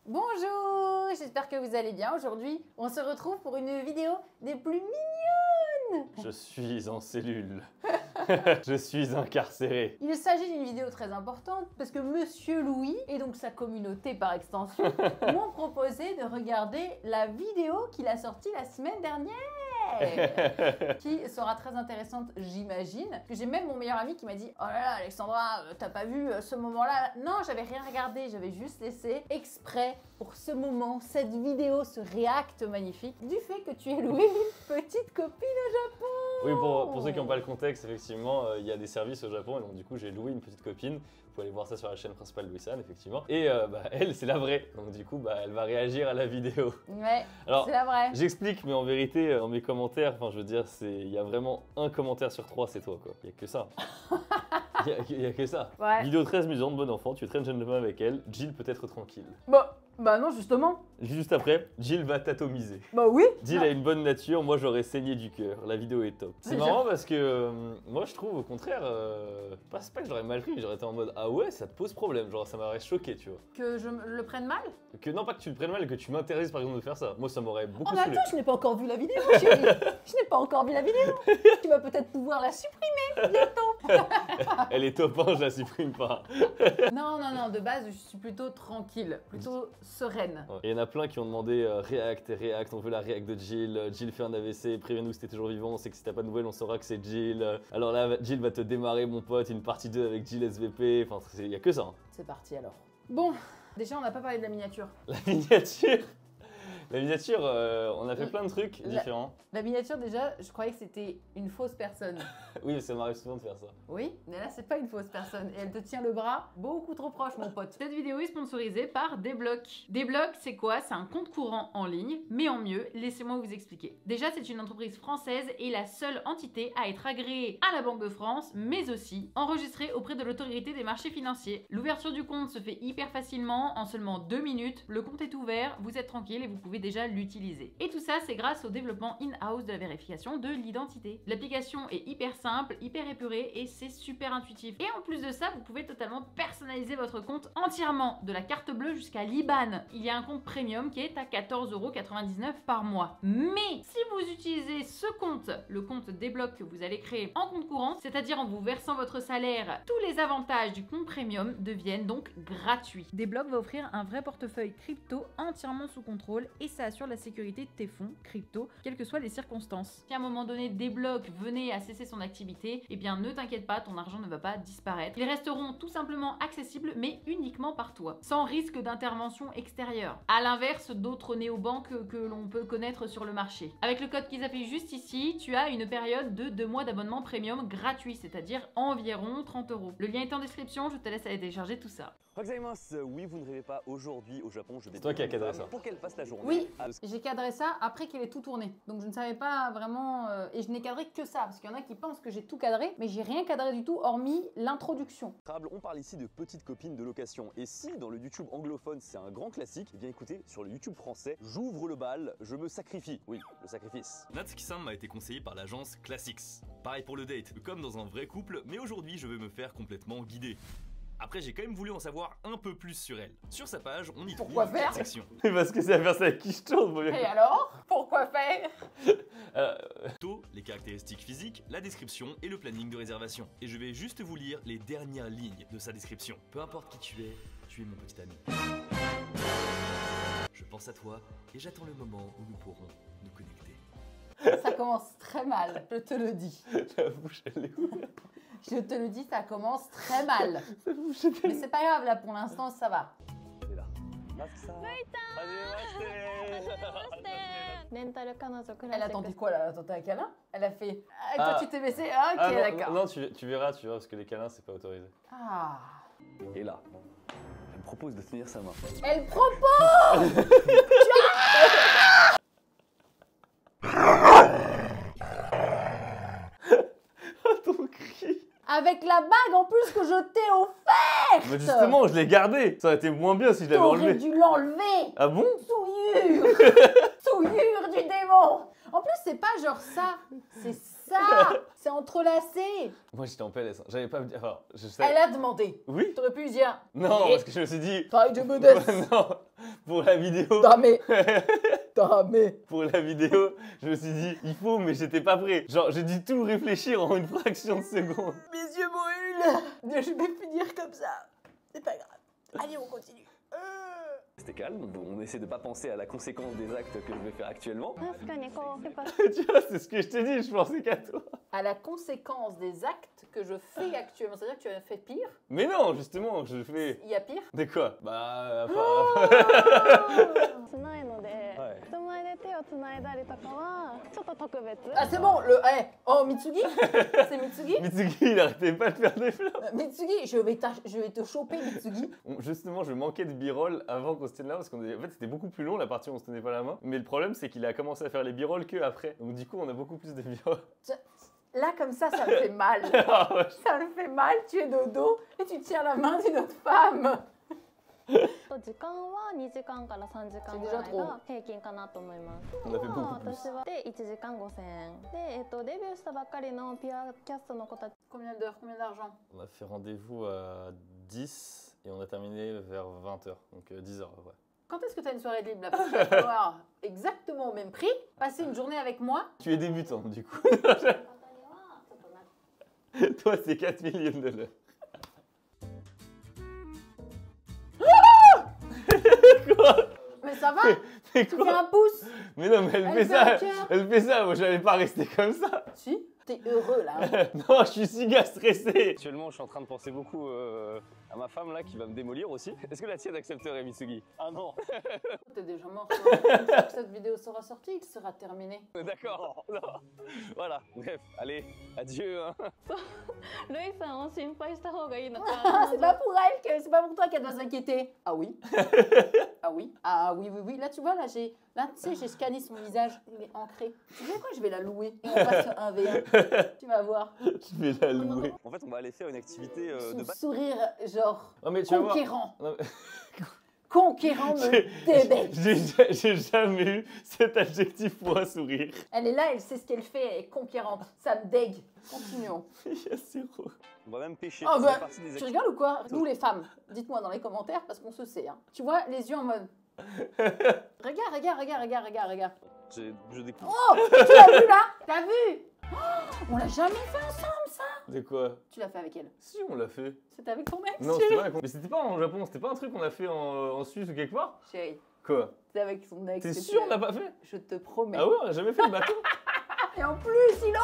Bonjour, j'espère que vous allez bien. Aujourd'hui, on se retrouve pour une vidéo des plus mignonnes. Je suis en cellule. Je suis incarcéré. Il s'agit d'une vidéo très importante parce que Monsieur Louis, et donc sa communauté par extension, m'ont proposé de regarder la vidéo qu'il a sortie la semaine dernière. Qui sera très intéressante, j'imagine. Que j'ai même mon meilleur ami qui m'a dit: oh là là, Alexandra, t'as pas vu ce moment-là? Non, j'avais rien regardé, j'avais juste laissé exprès pour ce moment, cette vidéo, ce react magnifique du fait que tu es loué une petite copine au Japon. Oui, pour ceux qui n'ont pas le contexte, effectivement, il y a des services au Japon et donc du coup j'ai loué une petite copine. Vous pouvez aller voir ça sur la chaîne principale de Louis-San, effectivement. Et elle, c'est la vraie. Donc du coup, elle va réagir à la vidéo. Ouais, alors, c'est la vraie. J'explique, mais en vérité, dans mes commentaires, enfin je veux dire, il y a vraiment un commentaire sur 3, c'est toi, quoi. Il n'y a que ça. Il y a que ça. Ouais. Vidéo très amusante, bon enfant, tu es très gentleman avec elle. Jill peut être tranquille. Bah non, justement. Juste après, Jill va t'atomiser. Bah oui. Jill a une bonne nature, moi j'aurais saigné du cœur. La vidéo est top. C'est marrant parce que moi je trouve au contraire, c'est pas que j'aurais mal pris, mais j'aurais été en mode ah ouais, ça te pose problème, genre ça m'aurait choqué, tu vois. Que je le prenne mal? Non, pas que tu le prennes mal, que tu m'intéresses par exemple de faire ça. Moi ça m'aurait beaucoup Oh mais saoulé. attends, je n'ai pas encore vu la vidéo, chérie. Je n'ai pas encore vu la vidéo. Tu vas peut-être pouvoir la supprimer bientôt. Elle est top 1, je la supprime pas. Non, de base, je suis plutôt tranquille, plutôt sereine. Ouais. Et il y en a plein qui ont demandé React, on veut la React de Jill. Jill fait un AVC, préviens-nous si t'es toujours vivant, on sait que si t'as pas de nouvelles, on saura que c'est Jill. Alors là, Jill va te démarrer, mon pote, une partie 2 avec Jill SVP. Enfin, il y a que ça. Hein. C'est parti alors. Bon, déjà, on n'a pas parlé de la miniature. La miniature. La miniature, on a fait plein de trucs différents. La miniature, déjà, je croyais que c'était une fausse personne. Oui, ça m'arrive souvent de faire ça. Oui, mais là, c'est pas une fausse personne. Et elle te tient le bras beaucoup trop proche, mon pote. Cette vidéo est sponsorisée par Débloc. Débloc, c'est quoi? C'est un compte courant en ligne, mais en mieux, laissez-moi vous expliquer. Déjà, c'est une entreprise française et la seule entité à être agréée à la Banque de France, mais aussi enregistrée auprès de l'autorité des marchés financiers. L'ouverture du compte se fait hyper facilement, en seulement 2 minutes. Le compte est ouvert, vous êtes tranquille et vous pouvez déjà l'utiliser. Et tout ça, c'est grâce au développement in-house de la vérification de l'identité. L'application est hyper simple, hyper épurée et c'est super intuitif. Et en plus de ça, vous pouvez totalement personnaliser votre compte entièrement, de la carte bleue jusqu'à l'IBAN. Il y a un compte premium qui est à 14,99 € par mois. Mais si vous utilisez ce compte, le compte Débloc que vous allez créer en compte courant, c'est-à-dire en vous versant votre salaire, tous les avantages du compte premium deviennent donc gratuits. Débloc va offrir un vrai portefeuille crypto entièrement sous contrôle et ça assure la sécurité de tes fonds crypto, quelles que soient les circonstances. Si à un moment donné Débloc venait à cesser son activité, eh bien ne t'inquiète pas, ton argent ne va pas disparaître. Ils resteront tout simplement accessibles, mais uniquement par toi, sans risque d'intervention extérieure. À l'inverse d'autres néobanques que l'on peut connaître sur le marché. Avec le code qu'ils affichent juste ici, tu as une période de 2 mois d'abonnement premium gratuit, c'est-à-dire environ 30 €. Le lien est en description, je te laisse aller télécharger tout ça. Oui, vous ne rêvez pas, aujourd'hui au Japon, je vais... C'est toi qui as cadré ça. Pour qu'elle passe la journée. Oui, j'ai cadré ça après qu'il ait tout tourné. Donc je ne savais pas vraiment... et je n'ai cadré que ça, parce qu'il y en a qui pensent que j'ai tout cadré, mais j'ai rien cadré du tout, hormis l'introduction. On parle ici de petites copines de location. Et si dans le YouTube anglophone c'est un grand classique, eh bien écoutez, sur le YouTube français, j'ouvre le bal, je me sacrifie. Oui, le sacrifice. Natsuki-san m'a été conseillé par l'agence Classics. Pareil pour le date, comme dans un vrai couple, mais aujourd'hui je vais me faire complètement guider. Après, j'ai quand même voulu en savoir un peu plus sur elle. Sur sa page, on y trouve Pourquoi faire 4 sections. Parce que c'est la personne avec qui je tourne. Et alors? Pourquoi faire? Tôt, les caractéristiques physiques, la description et le planning de réservation. Et je vais juste vous lire les dernières lignes de sa description. Peu importe qui tu es mon petit ami. Je pense à toi et j'attends le moment où nous pourrons nous connecter. Ça commence très mal, je te le dis. La bouche, elle est ouverte. Je te le dis, ça commence très mal. Sa bouche, elle est... Mais c'est pas grave, là pour l'instant ça va. C'est là. Elle attendait quoi là? Elle attendait un câlin? Elle a fait... Ah, Ah. toi tu t'es baissé? Ah, ok, non, d'accord. non, tu verras, parce que les câlins, c'est pas autorisé. Ah. Et là, elle me propose de tenir sa main. Elle propose! Ton cri. Avec la bague en plus que je t'ai offerte! Mais justement, je l'ai gardé. Ça aurait été moins bien si je l'avais T'aurais enlevé. dû l'enlever! Ah bon? Souillure! Souillure du démon! En plus, c'est pas genre ça, c'est ça. C'est entrelacé. Moi j'étais en PLS, hein. J'avais pas... Enfin, je Elle savais... a demandé. Oui. T'aurais pu lui dire. Non, Et- parce que je me suis dit... Travail de modeste. Non, pour la vidéo... Damé. Damé. Pour la vidéo, je me suis dit, il faut, mais j'étais pas prêt. Genre, j'ai dû tout réfléchir en une fraction de seconde. Mes yeux brûlent. Je vais finir comme ça. C'est pas grave. Allez, on continue. C'était calme, on essaie de pas penser à la conséquence des actes que je vais faire actuellement. 確かにこうやっぱ Tu vois, c'est ce que je t'ai dit, je pensais qu'à toi. À la conséquence des actes que je fais actuellement, c'est-à-dire que tu as fait pire. Mais non, justement, je fais... Il y a pire. De quoi? Bah...つないので、はい人前で手をつないだりとかはちょっと特別。 Ah, c'est bon, le. Oh, Mitsugi. C'est Mitsugi. Mitsugi, il arrêtait pas de faire des fleurs. Mitsugi, je vais te choper, Mitsugi. Justement, je manquais de b-roll avant qu'on se tienne là, parce qu'en fait, c'était beaucoup plus long la partie où on se tenait pas la main. Mais le problème, c'est qu'il a commencé à faire les b-rolls que après. Donc du coup, on a beaucoup plus de b-roll. Là, comme ça me fait mal. Ah ouais. Ça me fait mal, tu es dodo et tu tiens la main d'une autre femme. 時間は2時間から3時間ぐらいが平均かなと思います。 On a fait beaucoup plus. 私はで1時間5000円で、デビューしたばっかりのピュアキャストの子たち Combien d'heures, combien d'argent? On a fait rendez-vous à 10 et on a terminé vers 20h, donc 10h à peu près. Quand est-ce que tu as une soirée de libre là? Parce qu'il va falloir exactement au même prix passer une journée avec moi. Tu es débutant du coup. の方にはちょっとな Toi, c'est 4 millions de l'heure. Quoi? Mais ça va? Mais Tu quoi? fais un pouce? Mais non, mais elle Elle fait fait un ça. cœur. Elle fait ça. Moi, j'allais pas rester comme ça. Si, t'es heureux là. Hein. Non, je suis si gars stressé. Actuellement, je suis en train de penser beaucoup à ma femme là qui va me démolir aussi. Est-ce que la tienne accepterait, Mitsugi? Ah non. T'es déjà mort. Toi. Une fois que cette vidéo sera sortie, il sera terminé. D'accord. Non. Voilà. Bref, allez, adieu. Hein. ルイさんを心配した方がいいのか Ah, c'est pas pour elle, c'est pas pour toi qu'elle doit s'inquiéter. Ah oui. Ah oui. Ah oui, oui, oui. Là, tu vois, là, tu sais, j'ai scanné son visage. Il est ancré. Tu sais quoi? Je vais la louer. Et on passe un V1. Tu vas voir. Je vais la louer. En fait, on va aller faire une activité de Son base. sourire, genre, Oh, mais tu vas voir. conquérant. Non, mais- Conquérant me débête. J'ai jamais eu cet adjectif pour un sourire. Elle est là, elle sait ce qu'elle fait, elle est conquérante. Ça me dégue. Continuons. Il y a zéro. On va même pêcher. Oh Ça bah, fait partie des tu activités. rigoles ou quoi? Nous les femmes, dites-moi dans les commentaires parce qu'on se sait. Hein. Tu vois, les yeux en mode. Regarde, regarde, regarde, regarde, regarde, regarde. Je découvre. Oh, tu l'as vu là? T'as vu? Oh, on l'a jamais fait ensemble ça? De quoi? Tu l'as fait avec elle? Si, on l'a fait. C'était avec ton ex? Non, chérie? c'était pas avec... Mais c'était pas en Japon, c'était pas un truc qu'on a fait en Suisse ou quelque part? Chérie, Quoi? c'était avec son ex. T'es c'était- sûr on l'a pas fait? Je te promets. Ah ouais, on a jamais fait le bateau? Et en plus, il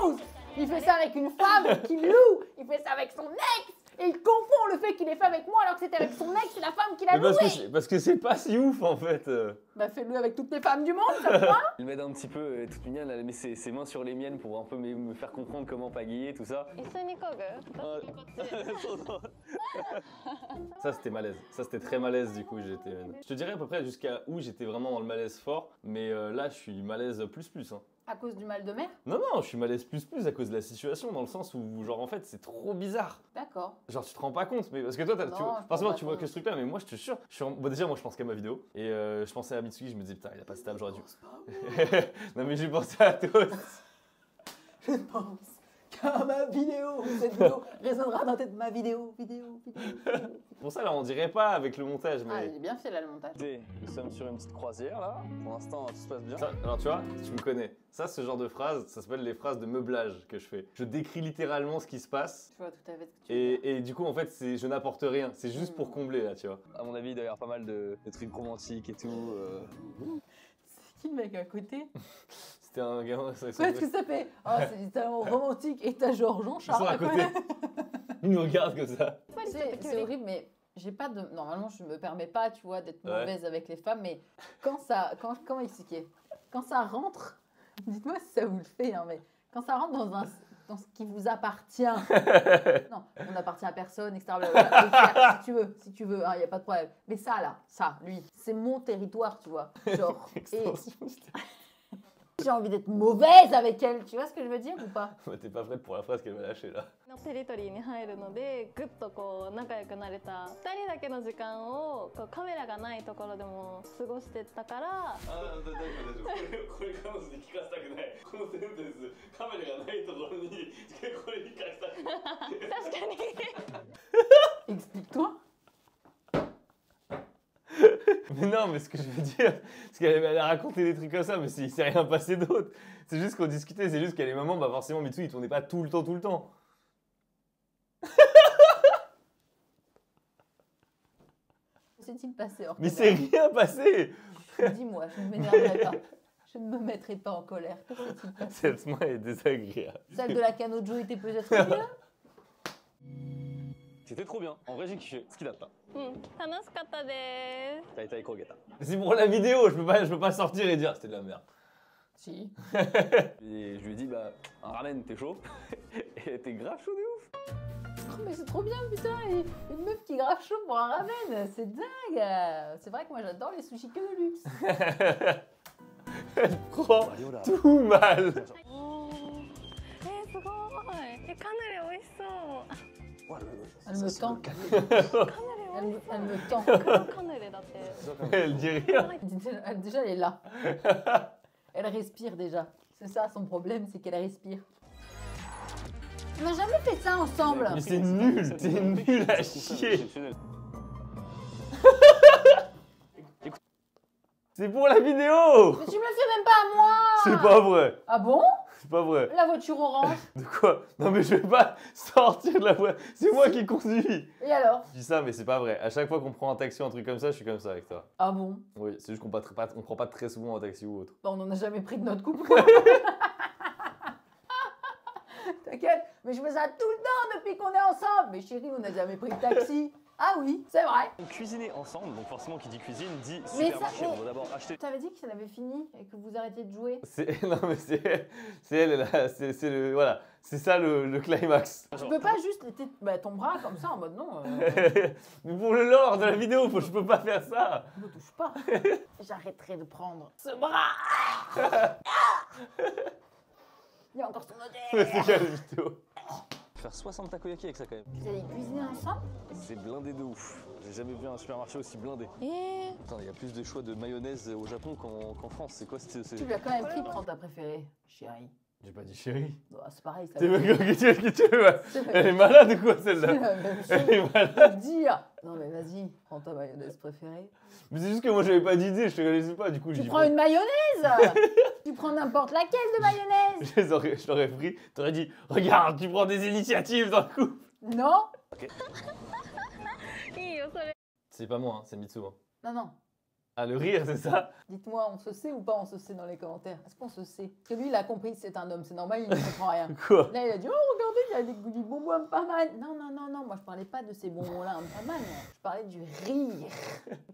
ose! Il fait ça avec une femme qu'il loue! Il fait ça avec son ex! Et il confond le fait qu'il est fait avec moi alors que c'était avec son ex, c'est la femme qu'il a Mais loué! parce que c'est pas si ouf en fait. Bah fais-le avec toutes les femmes du monde, ça te va? Elle m'aide un petit peu, elle est toute mignonne, elle met ses mains sur les miennes pour un peu me faire comprendre comment pagayer, tout ça. 一緒にこぐ私がこっち そうそう Ça c'était malaise. Ça c'était très malaise du coup. Je te dirais à peu près jusqu'à où j'étais vraiment dans le malaise fort. Mais là je suis malaise plus. Hein. À cause du mal de mer? Non, je suis malaise plus à cause de la situation. Dans le sens où genre en fait c'est trop bizarre. D'accord. Genre tu te rends pas compte. Mais parce que toi, Non, je me forcément rends tu vois pas que ce truc là. Mais moi je te jure. Bon, déjà moi je pense qu'à ma vidéo. Et je pensais à Mitsuki. Je me disais putain il a pas de stable, j'aurais dû. Non mais j'ai pensé à toi aussi. Je pense qu'à ma vidéo, cette vidéo résonnera dans la tête de ma vidéo. Pour ça là on dirait pas avec le montage. Ah, Mais il est bien fait là le montage. Écoutez, nous sommes sur une petite croisière là. Pour l'instant, tout se passe bien. ça, alors tu vois, tu me connais. Ça, ce genre de phrase, ça s'appelle les phrases de meublage que je fais. Je décris littéralement ce qui se passe. Je vois tout à fait ce que tu veux dire. Et du coup, en fait, je n'apporte rien. C'est juste pour combler, là, tu vois. À mon avis, il doit y avoir pas mal de trucs romantiques et tout. C'est qui le mec à côté? C'était un gamin. Qu'est-ce que ça fait? Oh, c'est du talent romantique et t'as genre Ils Jean-Charles sont à côté. Ils nous regardent comme ça. C'est horrible, mais j'ai pas de. Normalement, je me permets pas, tu vois, d'être Ouais. mauvaise avec les femmes, mais comment expliquer? Quand ça rentre, dites-moi si ça vous le fait, hein, mais quand ça rentre dans ce qui vous appartient, non, on n'appartient à personne, etc. blablabla. Si tu veux, il y a pas de problème. Mais ça là, lui, c'est mon territoire, tu vois, genre. Et j'ai envie d'être mauvaise avec elle. Tu vois ce que je veux dire ou pas? Bah, t'es pas prête pour la phrase qu'elle va lâcher là. のテリトリーに入るのでぐっとこう仲良くなれた2人だけの時間をこうカメラがないところでも過ごしてたからああ、大丈夫大丈夫。これ彼女に聞かせたくない。このセンテンス、カメラがないところにこれに返したくない。確かに Explique-toi. Mais non, mais ce que je veux dire, c'est qu'elle a raconté des trucs comme ça, mais il s'est rien passé d'autre. C'est juste qu'on discutait, c'est juste qu'à les moments, bah forcément, Mitsu il tournait pas tout le temps, tout le temps. S'est-il passé hors Mais c'est rien passé. Dis-moi, je ne m'énerverai pas. Je ne me mettrai pas en colère. Que s'est-il passé? Cette main est désagréable. Celle de la Kanojo était peut-être bien. C'était trop bien. En vrai, j'ai kiffé. Ce qui date pas. 楽しかったです Taïtaï Krogeta. C'est pour la vidéo, je peux pas sortir et dire c'était de la merde. Si. Et je lui ai dit, bah, un ramen, t'es chaud? Et elle était grave chaud de ouf. Oh, mais c'est trop bien, putain. Et une meuf qui grave chaud pour un ramen. C'est dingue. C'est vrai que moi, j'adore les sushis que de luxe. Elle prend Allez, voilà. tout mal. おーすごいカヌレ美味しそう Elle me tend. カヌレ美味し Elle me tend. そう黒カヌレだって Elle dit rien. Déjà, elle est là. Elle respire déjà. C'est ça son problème, c'est qu'elle respire. On n'a jamais fait ça ensemble. Mais c'est nul, t'es nul à chier. Exceptionnel. C'est pour la vidéo. Mais tu me le fais même pas à moi. C'est pas vrai. Ah bon? C'est pas vrai. La voiture orange. De quoi? Non mais je vais pas sortir de la voie. C'est moi qui conduis. Et alors? Je dis ça mais c'est pas vrai. À chaque fois qu'on prend un taxi ou un truc comme ça, je suis comme ça avec toi. Ah bon? Oui, c'est juste qu'on prend pas très souvent un taxi ou autre. Bah, on en a jamais pris de notre couple. T'inquiète, mais je fais ça tout le temps depuis qu'on est ensemble. Mais chérie, on n'a jamais pris de taxi. Ah oui, c'est vrai. On cuisinait ensemble, donc forcément qui dit cuisine dit Mais supermarché. ça- On va d'abord acheter. Tu avais dit que ça avait fini et que vous arrêtiez de jouer. Non mais c'est elle là, c'est le voilà, c'est ça le climax. Tu peux pas juste laisser ton bras comme ça en mode non, Mais pour le lore de la vidéo, je peux pas faire ça. ne me touche pas. J'arrêterai de prendre ce bras. Il y a encore son Mais odeur. c'est quelle vidéo? Faire 60 takoyaki avec ça quand même. Vous allez cuisiner ensemble? C'est blindé de ouf. J'ai jamais vu un supermarché aussi blindé.え Putain, il y a plus de choix de mayonnaise au Japon qu'en France. C'est quoi Tu lui as quand même pris prendre ta préférée, chérie. J'ai pas dit chérie. Bah, c'est pareil, ça C'est veut qu'est-ce que tu veux? c'est Elle est malade ou quoi c'est celle-là? la même chose. Elle est malade. Que dire. Non mais vas-y, prends ta mayonnaise préférée. Mais c'est juste que moi j'avais pas d'idée, je te connaissais pas, du coup Tu j'ai dit. prends une mayonnaise. Tu prends n'importe laquelle de mayonnaise. Je l'aurais pris, t'aurais dit, regarde, tu prends des initiatives dans le coup. Non? いいよそれ C'est pas moi, hein, c'est Mitsu. hein. Non, non. Ah, le rire, c'est ça? Dites-moi, on se sait ou pas on se sait dans les commentaires? Est-ce qu'on se sait? Parce que lui, il a compris que c'est un homme, c'est normal, il ne comprend rien. Quoi? Là, il a dit, oh, regardez, il y a des bonbons pas mal. Non, non, non, non, moi, je parlais pas de ces bonbons-là, pas mal, moi. Je parlais du rire.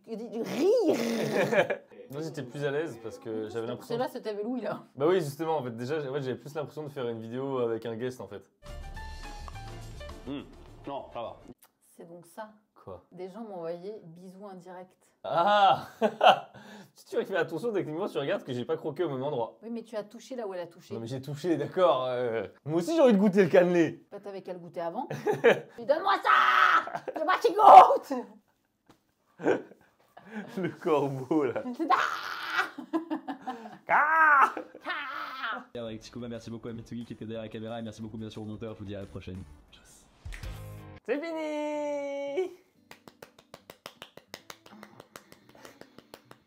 Je dis du rire. Moi j'étais plus à l'aise parce que j'avais C'est l'impression. là, c'était avec Louis, là. Bah oui, justement, en fait, déjà, j'avais plus l'impression de faire une vidéo avec un guest en fait. Non, ça va. C'est donc ça. Quoi? Des gens m'ont envoyé bisous indirects. Ah! Tu fais attention techniquement, tu regardes que j'ai pas croqué au même endroit. Oui, mais tu as touché là où elle a touché. Non mais j'ai touché, d'accord. Moi aussi j'ai envie de goûter le cannelé. Peut-être avec qu'à le goûter avant. Puis donne-moi ça! C'est moi qui goûte! Le corbeau là. Ah! Avec Chikuma, merci beaucoup à Mitsugi qui était derrière la caméra et merci beaucoup bien sûr au monteur, je vous dis à la prochaine. C'est fini!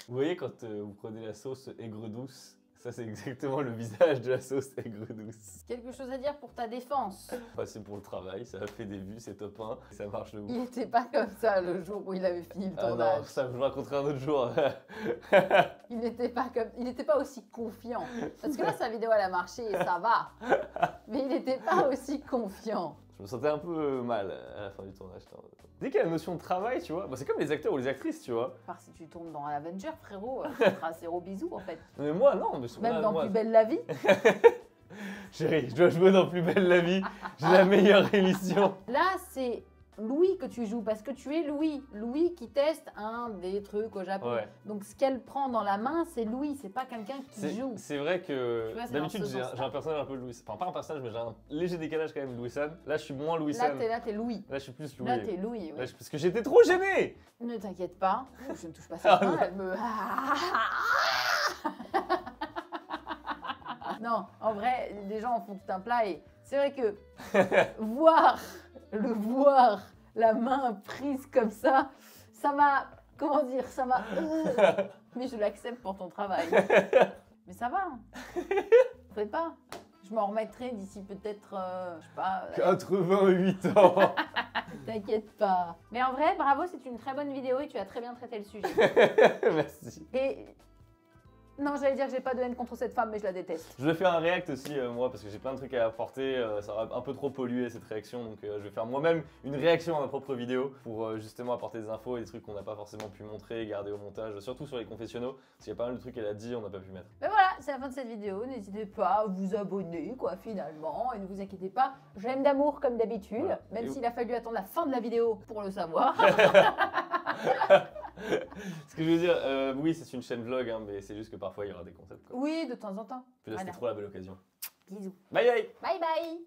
Vous voyez quand vous prenez la sauce aigre douce, ça c'est exactement le visage de la sauce aigre douce. Quelque chose à dire pour ta défense. Enfin, c'est pour le travail, ça a fait des vues, c'est top 1, ça marche de ouf. Il n'était pas comme ça le jour où il avait fini le Ah tournage. non, ça je vous raconterai un autre jour. Il n'était pas aussi confiant. Parce que là, sa vidéo, elle a marché et ça va. Mais il n'était pas aussi confiant. Je me sentais un peu mal à la fin du tournage. Dès qu'il y a la notion de travail, tu vois, bah, c'est comme les acteurs ou les actrices, tu vois. À part si tu tournes dans Avenger, frérot, ça sera zéro bisou en fait. Mais moi, non. Mais Même là, dans moi, Plus belle la vie. Chérie, je dois jouer dans Plus belle la vie. J'ai la meilleure émission. Là, c'est Louis que tu joues, parce que tu es Louis. Louis qui teste un des trucs au Japon. Ouais. Donc ce qu'elle prend dans la main, c'est Louis, c'est pas quelqu'un qui joue. C'est vrai que Tu vois, c'est d'habitude dans ce j'ai sens-là. un personnage un peu Louis. Enfin pas un personnage mais j'ai un léger décalage quand même Louis-san. Là je suis moins Là, Louis-san. t'es Louis. Là je suis plus Louis. Là, t'es Louis, oui. Là, parce que j'étais trop gêné. Ne t'inquiète pas, je ne touche pas sa main, elle me... Non, en vrai, les gens en font tout un plat et c'est vrai que voir la main prise comme ça m'a, comment dire, ça m'a... Mais je l'accepte pour ton travail. Mais ça va, fais pas. Je m'en remettrai d'ici peut-être, je sais pas... 88 ans. T'inquiète pas. Mais en vrai, bravo, c'est une très bonne vidéo et tu as très bien traité le sujet. Merci. Et non, j'allais dire que j'ai pas de haine contre cette femme, mais je la déteste. Je vais faire un react aussi moi parce que j'ai plein de trucs à apporter, ça aura un peu trop pollué cette réaction donc je vais faire moi-même une réaction à ma propre vidéo pour justement apporter des infos et des trucs qu'on n'a pas forcément pu montrer, garder au montage, surtout sur les confessionnaux parce qu'il y a pas mal de trucs qu'elle a dit on n'a pas pu mettre. Mais voilà, c'est la fin de cette vidéo. N'hésitez pas à vous abonner, quoi, finalement. Et ne vous inquiétez pas, j'aime d'amour comme d'habitude, Voilà. même Et s'il a fallu attendre la fin de la vidéo pour le savoir. Ce que je veux dire, oui c'est une chaîne vlog hein, mais c'est juste que parfois il y aura des concepts quoi. Oui, de temps en temps. Puis là c'était Voilà. trop la belle occasion. Bisous. Bye bye. Bye bye.